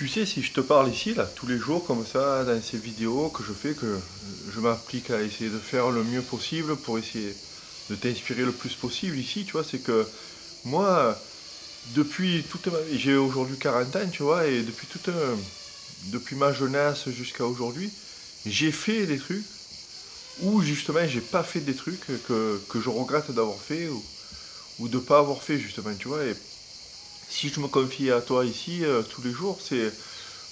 Tu sais, si je te parle ici, là, tous les jours, comme ça, dans ces vidéos que je fais, que je m'applique à essayer de faire le mieux possible pour essayer de t'inspirer le plus possible ici, tu vois, c'est que moi, depuis toute ma vie, j'ai aujourd'hui 40 ans, tu vois, et depuis ma jeunesse jusqu'à aujourd'hui, j'ai fait des trucs ou justement j'ai pas fait des trucs que je regrette d'avoir fait ou de pas avoir fait, justement, tu vois, et si je me confie à toi ici tous les jours, c'est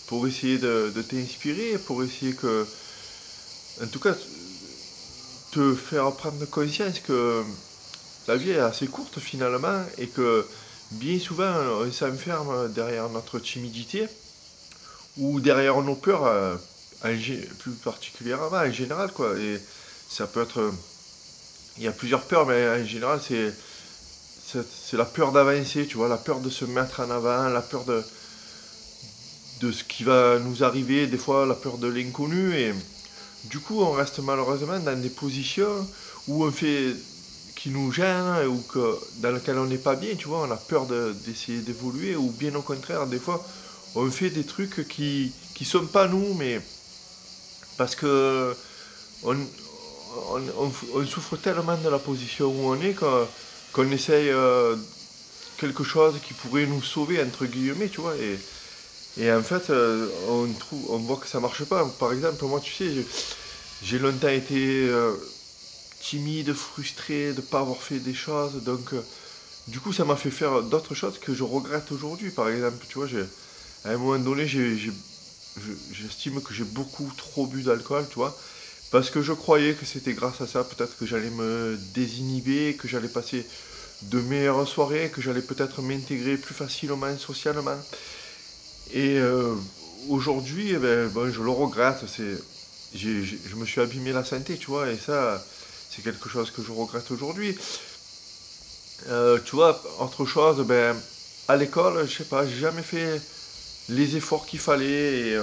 pour essayer de t'inspirer, pour essayer que, en tout cas, te faire prendre conscience que la vie est assez courte finalement et que bien souvent on s'enferme derrière notre timidité ou derrière nos peurs, plus particulièrement en général quoi. Et ça peut être, il y a plusieurs peurs, mais en général c'est la peur d'avancer, tu vois, la peur de se mettre en avant, la peur de ce qui va nous arriver, des fois la peur de l'inconnu et du coup, on reste malheureusement dans des positions où on fait qui nous gênent ou dans lesquelles on n'est pas bien, tu vois, on a peur d'essayer d'évoluer ou bien au contraire, des fois, on fait des trucs qui sont pas nous, mais parce que on souffre tellement de la position où on est qu'on essaye quelque chose qui pourrait nous sauver, entre guillemets, tu vois, et en fait, on voit que ça marche pas. Par exemple, moi, tu sais, j'ai longtemps été timide, frustré de ne pas avoir fait des choses. Donc, du coup, ça m'a fait faire d'autres choses que je regrette aujourd'hui. Par exemple, tu vois, à un moment donné, j'estime que j'ai beaucoup trop bu d'alcool, tu vois. Parce que je croyais que c'était grâce à ça, peut-être que j'allais me désinhiber, que j'allais passer de meilleures soirées, que j'allais peut-être m'intégrer plus facilement socialement. Et aujourd'hui, eh ben, bon, je le regrette. Je me suis abîmé la santé, tu vois, et ça, c'est quelque chose que je regrette aujourd'hui. Tu vois, autre chose, ben, à l'école, je sais pas, j'ai jamais fait les efforts qu'il fallait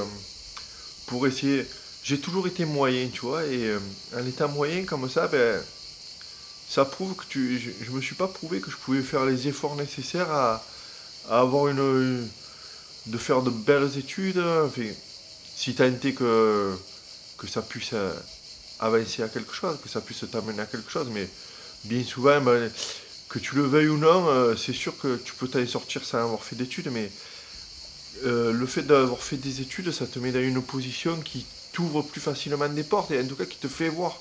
pour essayer. J'ai toujours été moyen, tu vois, et en étant moyen comme ça, ben, ça prouve que je me suis pas prouvé que je pouvais faire les efforts nécessaires à avoir de faire de belles études. Enfin, si tant est que ça puisse avancer à quelque chose, que ça puisse t'amener à quelque chose. Mais bien souvent, ben, que tu le veuilles ou non, c'est sûr que tu peux t'en sortir sans avoir fait d'études, mais le fait d'avoir fait des études, ça te met dans une position qui t'ouvre plus facilement des portes, et en tout cas qui te fait voir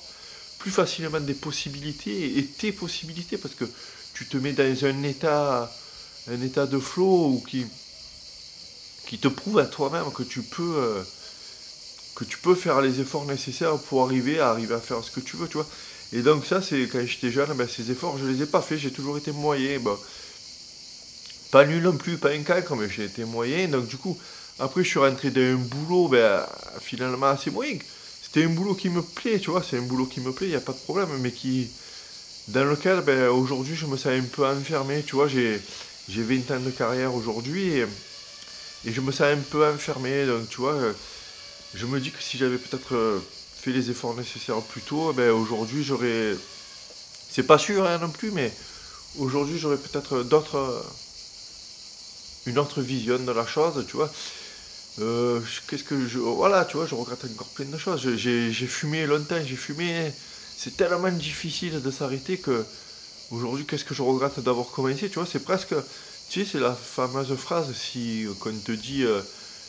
plus facilement des possibilités, et tes possibilités, parce que tu te mets dans un état de flow qui te prouve à toi-même que tu peux faire les efforts nécessaires pour arriver à faire ce que tu veux, tu vois. Et donc ça, c'est quand j'étais jeune, ben, ces efforts, je les ai pas faits, j'ai toujours été moyen. Bon, pas nul non plus, pas un cancre, mais j'ai été moyen. Donc du coup, après je suis rentré dans un boulot, ben, finalement assez moyen. C'était un boulot qui me plaît, tu vois, c'est un boulot qui me plaît, il n'y a pas de problème, mais dans lequel ben, aujourd'hui je me sens un peu enfermé, tu vois, j'ai 20 ans de carrière aujourd'hui et je me sens un peu enfermé, donc tu vois, je me dis que si j'avais peut-être fait les efforts nécessaires plus tôt, ben aujourd'hui j'aurais. C'est pas sûr hein, non plus, mais aujourd'hui j'aurais peut-être une autre vision de la chose, tu vois. Qu'est-ce que je. Voilà, tu vois, je regrette encore plein de choses. J'ai fumé longtemps, j'ai fumé. C'est tellement difficile de s'arrêter que aujourd'hui, qu'est-ce que je regrette d'avoir commencé, tu vois, c'est presque. Tu sais, c'est la fameuse phrase si, qu'on te dit.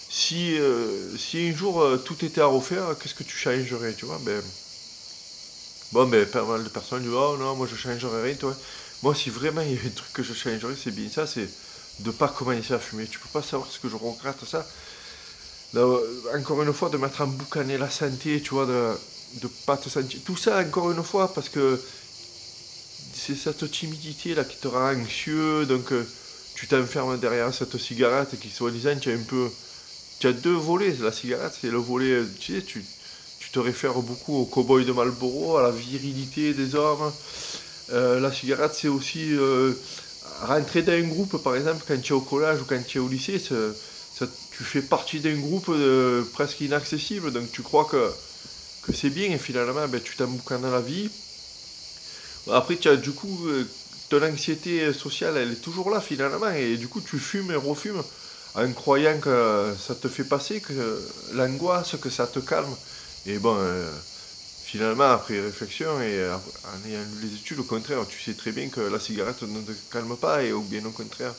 Si un jour tout était à refaire, qu'est-ce que tu changerais, tu vois? Ben, bon, ben, pas mal de personnes disent, oh non, moi je changerais rien, tu vois. Moi, si vraiment il y avait un truc que je changerais, c'est bien ça, c'est de pas commencer à fumer. Tu peux pas savoir ce que je regrette, ça. Là, encore une fois, de mettre en boucaner la santé, tu vois, de pas te sentir. Tout ça, encore une fois, parce que c'est cette timidité là qui te rend anxieux, donc tu t'enfermes derrière cette cigarette qui, soi-disant, tu as deux volets. La cigarette, c'est le volet, tu sais, tu te réfères beaucoup au cow-boy de Marlboro, à la virilité des hommes. La cigarette, c'est aussi rentrer dans un groupe, par exemple, quand tu es au collège ou quand tu es au lycée, tu fais partie d'un groupe presque inaccessible, donc tu crois que c'est bien, et finalement, ben, tu t'emboucanes dans la vie. Après, tu as du coup, ton anxiété sociale, elle est toujours là, finalement, et du coup, tu fumes et refumes, en croyant que ça te fait passer, que l'angoisse, que ça te calme. Et bon, finalement, après réflexion et en ayant lu les études, au contraire, tu sais très bien que la cigarette ne te calme pas, ou bien au contraire,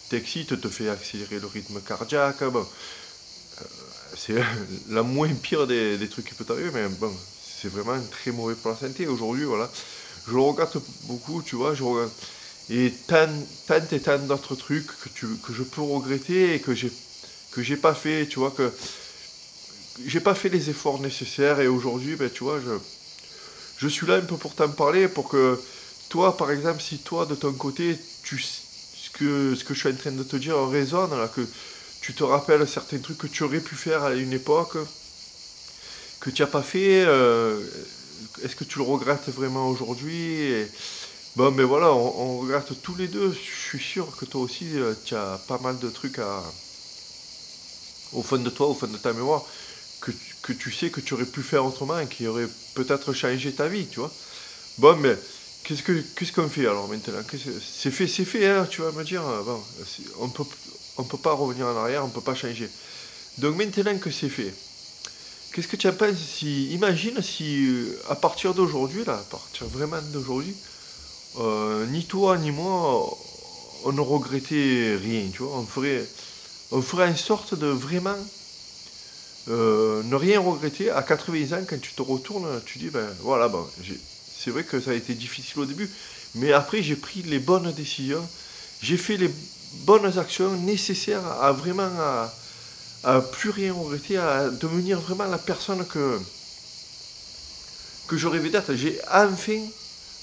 t'excite, te fait accélérer le rythme cardiaque. Bon, c'est la moins pire des trucs qui peut t'arriver, mais bon, c'est vraiment très mauvais pour la santé. Aujourd'hui, voilà, je le regarde beaucoup, tu vois, je regarde. Et tant et tant d'autres trucs que je peux regretter et que j'ai pas fait, tu vois, que j'ai pas fait les efforts nécessaires. Et aujourd'hui, ben, tu vois, je suis là un peu pour t'en parler, pour que toi, par exemple, si toi, de ton côté, ce que je suis en train de te dire résonne, là, que tu te rappelles certains trucs que tu aurais pu faire à une époque, que tu n'as pas fait, est-ce que tu le regrettes vraiment aujourd'hui? Bon, mais voilà, on regrette tous les deux. Je suis sûr que toi aussi, tu as pas mal de trucs au fond de toi, au fond de ta mémoire, que tu sais que tu aurais pu faire autrement et qui aurait peut-être changé ta vie, tu vois. Bon, mais qu'est-ce qu'on fait alors maintenant? C'est fait, hein, tu vas me dire. Bon, on peut pas revenir en arrière, on peut pas changer. Donc maintenant que c'est fait, qu'est-ce que tu en penses si, imagine si à partir d'aujourd'hui, là, à partir vraiment d'aujourd'hui, ni toi ni moi, on ne regrettait rien, tu vois. On ferait en sorte de vraiment ne rien regretter. À 80 ans, quand tu te retournes, tu dis, ben voilà, bon, c'est vrai que ça a été difficile au début, mais après j'ai pris les bonnes décisions, j'ai fait les bonnes actions nécessaires à vraiment à plus rien regretter, à devenir vraiment la personne que je rêvais d'être.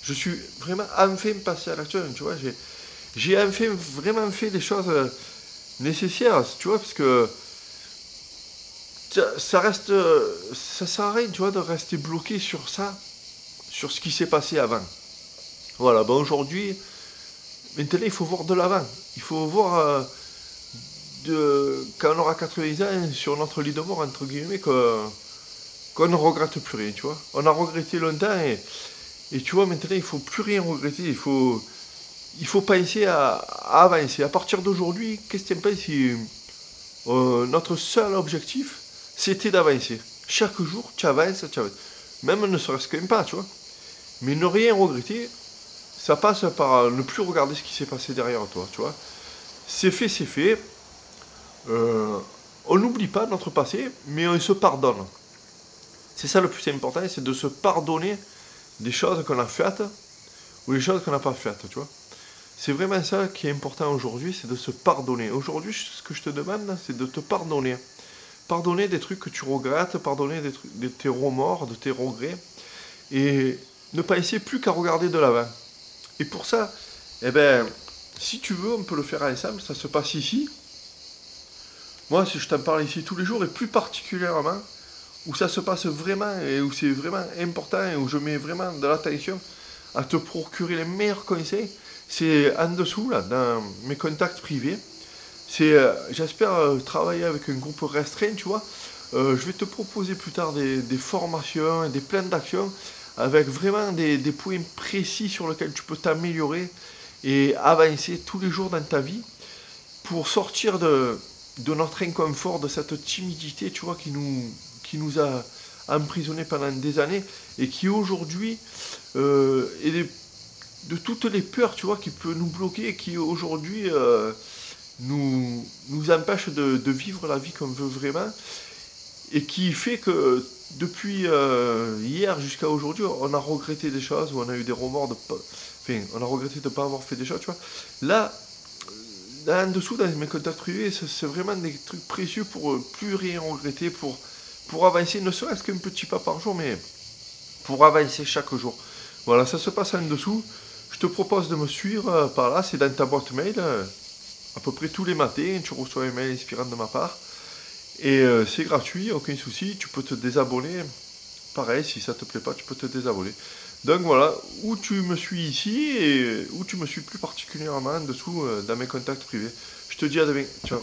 Je suis vraiment enfin passé à l'action, tu vois. J'ai enfin vraiment fait les choses nécessaires, tu vois, parce que ça sert à rien, tu vois, de rester bloqué sur ça, sur ce qui s'est passé avant. Voilà, ben aujourd'hui, maintenant il faut voir de l'avant. Il faut voir quand on aura 80 ans sur notre lit de mort, entre guillemets, qu'on ne regrette plus rien, tu vois. On a regretté longtemps et tu vois, maintenant il ne faut plus rien regretter. Il faut penser à avancer. À partir d'aujourd'hui, qu'est-ce que tu penses si notre seul objectif, c'était d'avancer. Chaque jour, tu avances. Même ne serait-ce qu'un pas, tu vois. Mais ne rien regretter, ça passe par ne plus regarder ce qui s'est passé derrière toi, tu vois. C'est fait, c'est fait. On n'oublie pas notre passé, mais on se pardonne. C'est ça le plus important, c'est de se pardonner des choses qu'on a faites ou des choses qu'on n'a pas faites, tu vois. C'est vraiment ça qui est important aujourd'hui, c'est de se pardonner. Aujourd'hui, ce que je te demande, c'est de te pardonner. Pardonner des trucs que tu regrettes, pardonner de tes remords, de tes regrets, et ne pas essayer plus qu'à regarder de l'avant. Et pour ça, eh ben, si tu veux, on peut le faire ensemble, ça se passe ici. Moi, si je t'en parle ici tous les jours, et plus particulièrement, où ça se passe vraiment, et où c'est vraiment important, et où je mets vraiment de l'attention à te procurer les meilleurs conseils, c'est en dessous, là, dans mes contacts privés. J'espère travailler avec un groupe restreint, tu vois. Je vais te proposer plus tard des formations et des plans d'action avec vraiment des points précis sur lesquels tu peux t'améliorer et avancer tous les jours dans ta vie pour sortir de notre inconfort, de cette timidité, tu vois, qui nous a emprisonnés pendant des années et qui aujourd'hui est de toutes les peurs, tu vois, qui peut nous bloquer et qui aujourd'hui nous empêche de vivre la vie qu'on veut vraiment et qui fait que depuis hier jusqu'à aujourd'hui, on a regretté des choses ou on a eu des remords on a regretté de ne pas avoir fait des choses, tu vois. Là, en dessous, dans mes contacts privés, c'est vraiment des trucs précieux pour plus rien regretter, pour avancer, ne serait-ce qu'un petit pas par jour, mais pour avancer chaque jour. Voilà, ça se passe en dessous. Je te propose de me suivre par là, c'est dans ta boîte mail. À peu près tous les matins, tu reçois un mail inspirant de ma part. Et c'est gratuit, aucun souci, tu peux te désabonner. Pareil, si ça ne te plaît pas, tu peux te désabonner. Donc voilà, où tu me suis ici et où tu me suis plus particulièrement en dessous dans mes contacts privés. Je te dis à demain, ciao.